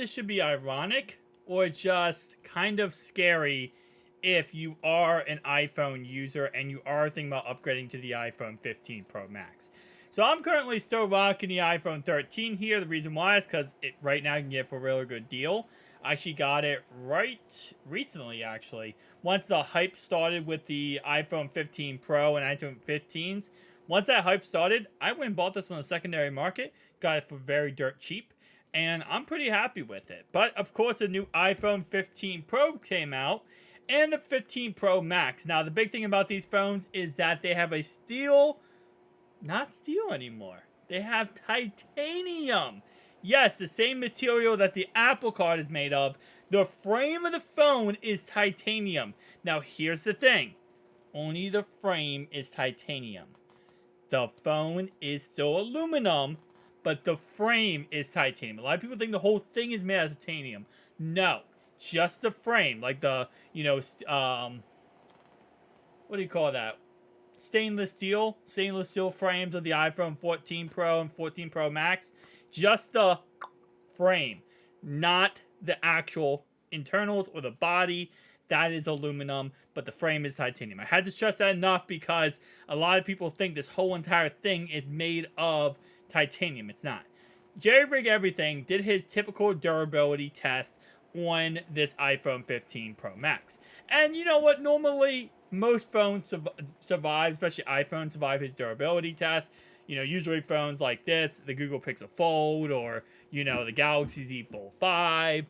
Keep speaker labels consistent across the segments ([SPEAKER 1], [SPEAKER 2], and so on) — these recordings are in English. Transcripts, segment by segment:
[SPEAKER 1] this should be ironic or just kind of scary if you are an iPhone user and you are thinking about upgrading to the iPhone 15 Pro Max. So I'm currently still rocking the iPhone 13 here. The reason why is because it right now you can get it for a really good deal. I actually got it right recently, actually. Once the hype started with the iPhone 15 Pro and iPhone 15s, once that hype started, I went and bought this on the secondary market. Got it for very dirt cheap. And I'm pretty happy with it. But, of course, the new iPhone 15 Pro came out. And the 15 Pro Max. Now, the big thing about these phones is that they have a steel... Not steel anymore. They have titanium. Yes, the same material that the Apple Card is made of. The frame of the phone is titanium. Now, here's the thing. Only the frame is titanium. The phone is still aluminum, but the frame is titanium. A lot of people think the whole thing is made out of titanium. No, just the frame. Like the, what do you call that? Stainless steel frames of the iPhone 14 Pro and 14 Pro Max. Just the frame, not the actual internals or the body. That is aluminum, but the frame is titanium. I had to stress that enough because a lot of people think this whole entire thing is made of titanium. It's not. Jerry Everything did his typical durability test on this iPhone 15 Pro Max. And you know what? Normally, most phones survive, especially iPhones, survive his durability test. Usually phones like this, the Google Pixel Fold, or, the Galaxy Z Fold 5,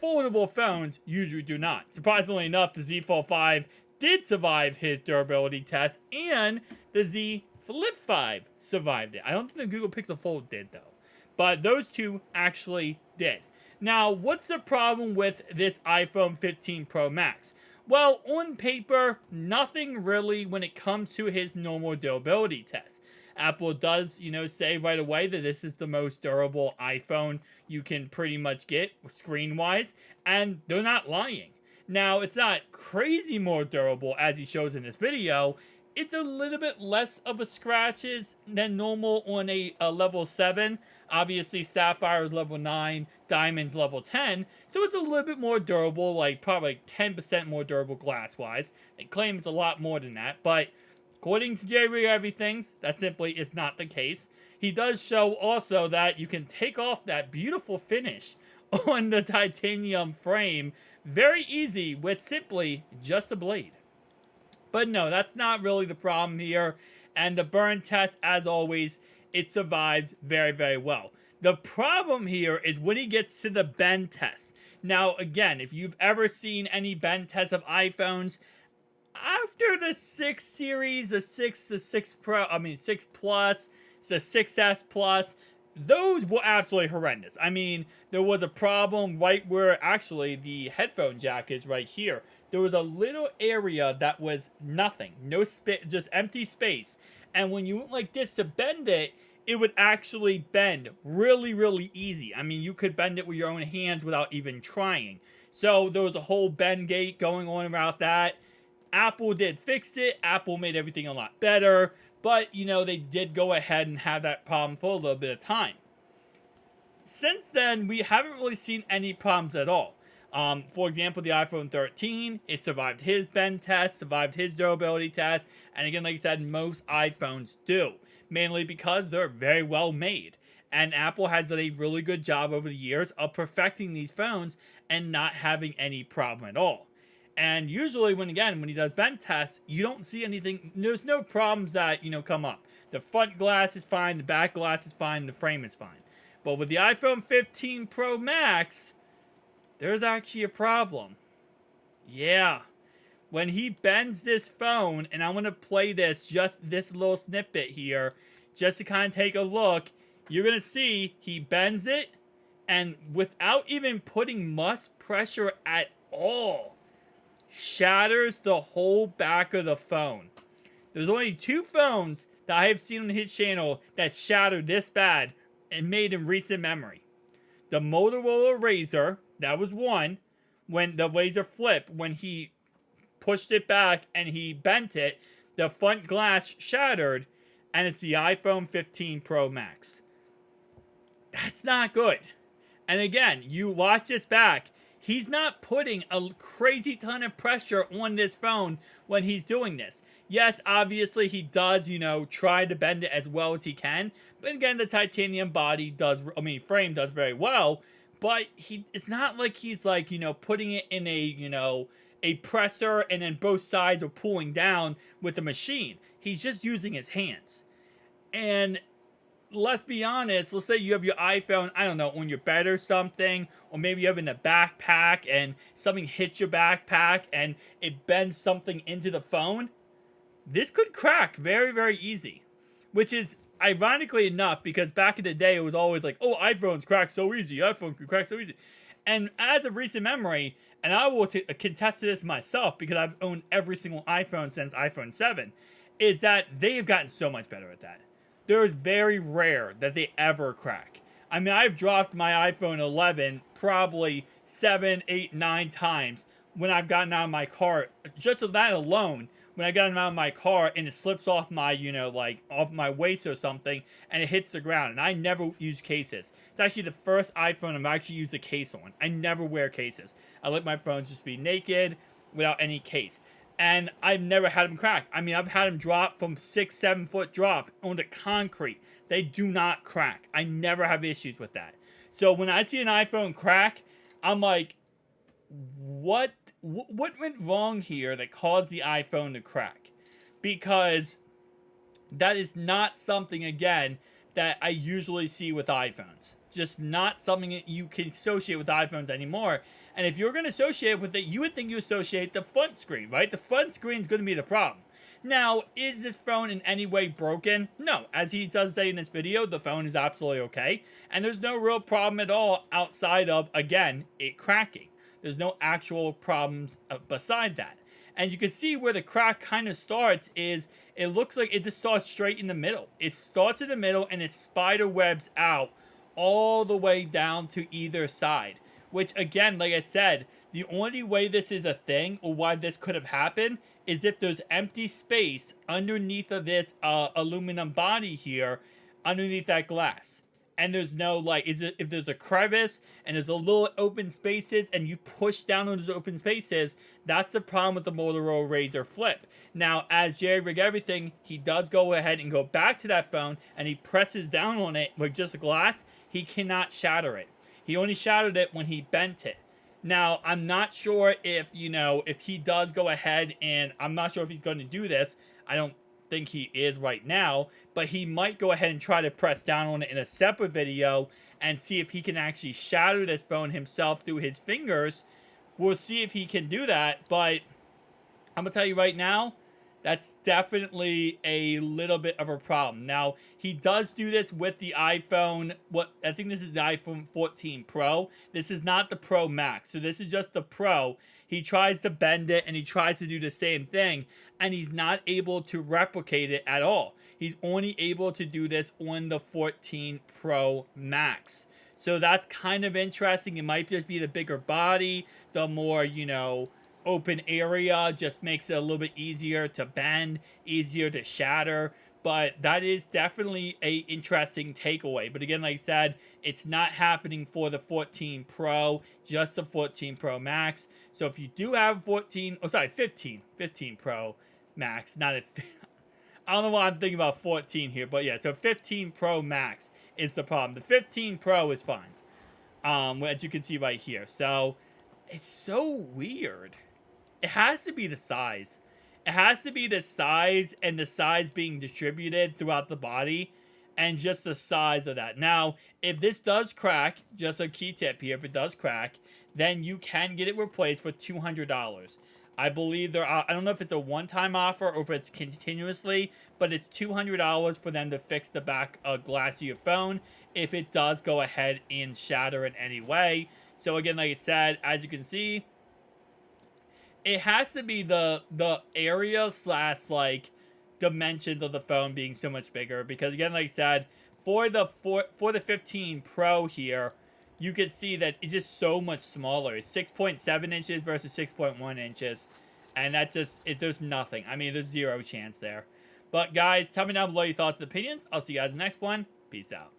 [SPEAKER 1] foldable phones usually do not. Surprisingly enough, the Z Fold 5 did survive his durability test, and the Z Flip 5 survived it. I don't think the Google Pixel Fold did, though. But those two actually did. Now, what's the problem with this iPhone 15 Pro Max? Well, on paper, nothing really when it comes to his normal durability test. Apple does, say right away that this is the most durable iPhone you can pretty much get screen-wise, and they're not lying. Now, it's not crazy more durable as he shows in this video. It's a little bit less of a scratches than normal on a level 7. Obviously, Sapphire is level 9, Diamond's level 10, so it's a little bit more durable, like probably 10% more durable glass-wise. They claim it's a lot more than that, but according to Jerry Everything's, that simply is not the case. He does show also that you can take off that beautiful finish on the titanium frame very easy with simply just a blade. But no, that's not really the problem here. And the burn test, as always, it survives very, very well. The problem here is when he gets to the bend test. Now, again, if you've ever seen any bend tests of iPhones, after the 6 series, the 6 Plus, the 6S Plus, those were absolutely horrendous. I mean, there was a problem right where actually the headphone jack is right here. There was a little area that was nothing, no space, just empty space. And when you went like this to bend it, it would actually bend really, really easy. I mean, you could bend it with your own hands without even trying. So there was a whole bend gate going on about that. Apple did fix it. Apple made everything a lot better. But, they did go ahead and have that problem for a little bit of time. Since then, we haven't really seen any problems at all. For example, the iPhone 13, it survived his bend test, survived his durability test, and again, like I said, most iPhones do, mainly because they're very well made. And Apple has done a really good job over the years of perfecting these phones and not having any problem at all. And usually, when he does bend tests, you don't see anything, there's no problems that, come up. The front glass is fine, the back glass is fine, the frame is fine. But with the iPhone 15 Pro Max, there's actually a problem. Yeah. When he bends this phone, and I'm going to play just this little snippet here, just to kind of take a look, you're going to see he bends it, and without even putting much pressure at all, shatters the whole back of the phone. There's only 2 phones that I have seen on his channel that shattered this bad and made in recent memory. The Motorola Razr, that was one, when the Razr Flip, when he pushed it back and he bent it, the front glass shattered, and it's the iPhone 15 Pro Max. That's not good. And again, you watch this back. He's not putting a crazy ton of pressure on this phone when he's doing this. Yes, obviously he does, try to bend it as well as he can. But again, the titanium frame does very well. But it's not like he's like, putting it in a presser and then both sides are pulling down with the machine. He's just using his hands. And let's be honest, let's say you have your iPhone, I don't know, on your bed or something, or maybe you have it in a backpack and something hits your backpack and it bends something into the phone. This could crack very, very easy. Which is ironically enough, because back in the day it was always like, oh, iPhones crack so easy, iPhone can crack so easy. And as of recent memory, and I will contest to this myself because I've owned every single iPhone since iPhone 7, is that they have gotten so much better at that. There is very rare that they ever crack. I mean, I've dropped my iPhone 11 probably 7, 8, 9 times when I've gotten out of my car. Just of that alone, when I got out of my car and it slips off my, off my waist or something and it hits the ground. And I never use cases. It's actually the first iPhone I've actually used a case on. I never wear cases. I let my phones just be naked without any case. And I've never had them crack. I mean, I've had them drop from 6, 7 foot drop onto concrete. They do not crack. I never have issues with that. So when I see an iPhone crack, I'm like, what went wrong here that caused the iPhone to crack? Because that is not something, again, that I usually see with iPhones. Just not something that you can associate with iPhones anymore. And if you're going to associate with it, you would think you associate the front screen, right? The front screen is going to be the problem. Now, is this phone in any way broken? No. As he does say in this video, the phone is absolutely okay. And there's no real problem at all outside of, again, it cracking. There's no actual problems beside that. And you can see where the crack kind of starts is, it looks like it just starts straight in the middle. It starts in the middle and it spider webs out all the way down to either side. Which, again, like I said, the only way this is a thing, or why this could have happened, is if there's empty space underneath of this aluminum body here, underneath that glass. And there's no, if there's a crevice, and there's a little open spaces, and you push down on those open spaces, that's the problem with the Motorola Razr Flip. Now, as Jerry Rig Everything, he does go ahead and go back to that phone, and he presses down on it with just glass. He cannot shatter it. He only shattered it when he bent it. Now, I'm not sure if he does go ahead, and I'm not sure if he's going to do this. I don't think he is right now, but he might go ahead and try to press down on it in a separate video and see if he can actually shatter this phone himself through his fingers. We'll see if he can do that, but I'm going to tell you right now, that's definitely a little bit of a problem. Now, he does do this with the iPhone. I think this is the iPhone 14 Pro. This is not the Pro Max. So this is just the Pro. He tries to bend it and he tries to do the same thing. And he's not able to replicate it at all. He's only able to do this on the 14 Pro Max. So that's kind of interesting. It might just be the bigger body, the more, open area just makes it a little bit easier to bend, easier to shatter. But that is definitely a interesting takeaway. But again, like I said, it's not happening for the 14 Pro, just the 14 Pro Max. So if you do have 15 Pro Max, not a, I don't know why I'm thinking about 14 here, but yeah, so 15 Pro Max is the problem. The 15 Pro is fine, as you can see right here. So it's so weird. It has to be the size. It has to be the size and the size being distributed throughout the body and just the size of that. Now, if this does crack, just a key tip here, if it does crack, then you can get it replaced for $200. I believe I don't know if it's a one-time offer or if it's continuously, but it's $200 for them to fix the back glass of your phone if it does go ahead and shatter in any way. So again, like I said, as you can see, it has to be the area / dimensions of the phone being so much bigger, because again, like I said, for the 15 Pro here, you can see that it's just so much smaller. It's 6.7 inches versus 6.1 inches, and that there's nothing. I mean, there's zero chance there. But guys, tell me down below your thoughts and opinions. I'll see you guys in the next one. Peace out.